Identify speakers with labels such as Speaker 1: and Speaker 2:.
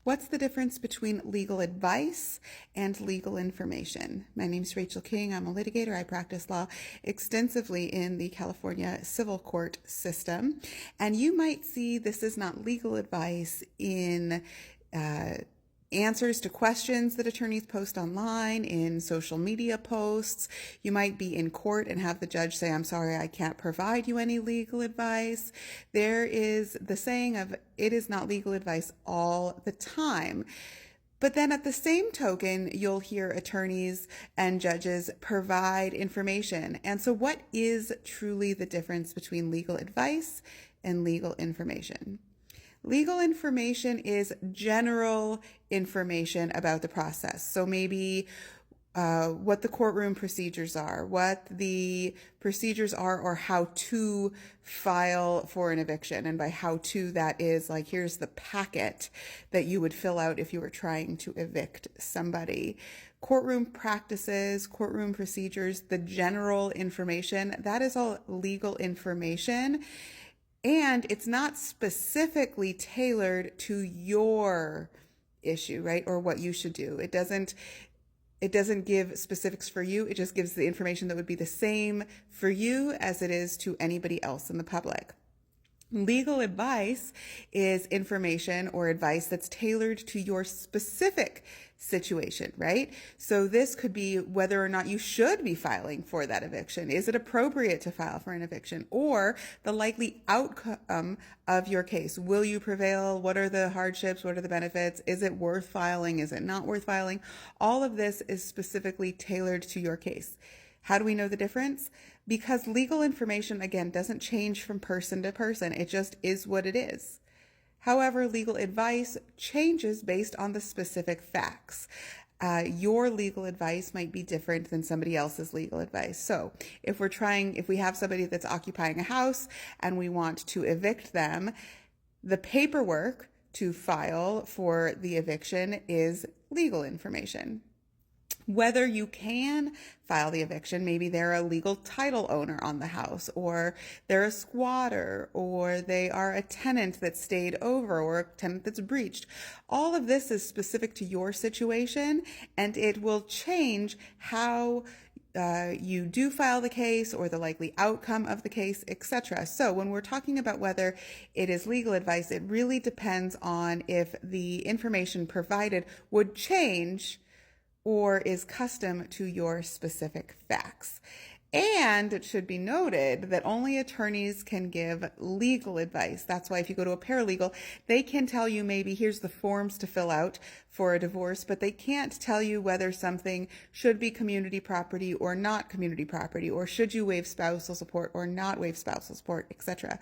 Speaker 1: What's the difference between legal advice and legal information? My name is Rachel King. I'm a litigator. I practice law extensively in the California civil court system. And you might see this is not legal advice in answers to questions that attorneys post online, in social media posts. You might be in court and have the judge say, "I'm sorry, I can't provide you any legal advice." There is the saying of, it is not legal advice all the time. But then at the same token, you'll hear attorneys and judges provide information. And so what is truly the difference between legal advice and legal information? Legal information is general information about the process. So maybe what the courtroom procedures are, what the procedures are, or how to file for an eviction. And by how to, that is like, here's the packet that you would fill out if you were trying to evict somebody. Courtroom practices, courtroom procedures, the general information, that is all legal information. And it's not specifically tailored to your issue, right? Or what you should do. It doesn't give specifics for you. It just gives the information that would be the same for you as it is to anybody else in the public. Legal advice is information or advice that's tailored to your specific situation, right? So this could be whether or not you should be filing for that eviction. Is it appropriate to file for an eviction? Or the likely outcome of your case. Will you prevail? What are the hardships? What are the benefits? Is it worth filing? Is it not worth filing? All of this is specifically tailored to your case. How do we know the difference? Because legal information, again, doesn't change from person to person. It just is what it is. However, legal advice changes based on the specific facts. Your legal advice might be different than somebody else's legal advice. So if we have somebody that's occupying a house and we want to evict them, the paperwork to file for the eviction is legal information. Whether you can file the eviction, maybe they're a legal title owner on the house, or they're a squatter, or they are a tenant that stayed over, or a tenant that's breached. All of this is specific to your situation, and it will change how you do file the case or the likely outcome of the case, etc. So when we're talking about whether it is legal advice, it really depends on if the information provided would change or is custom to your specific facts. And it should be noted that only attorneys can give legal advice. That's why if you go to a paralegal, they can tell you maybe here's the forms to fill out for a divorce, but they can't tell you whether something should be community property or not community property, or should you waive spousal support or not waive spousal support, etc.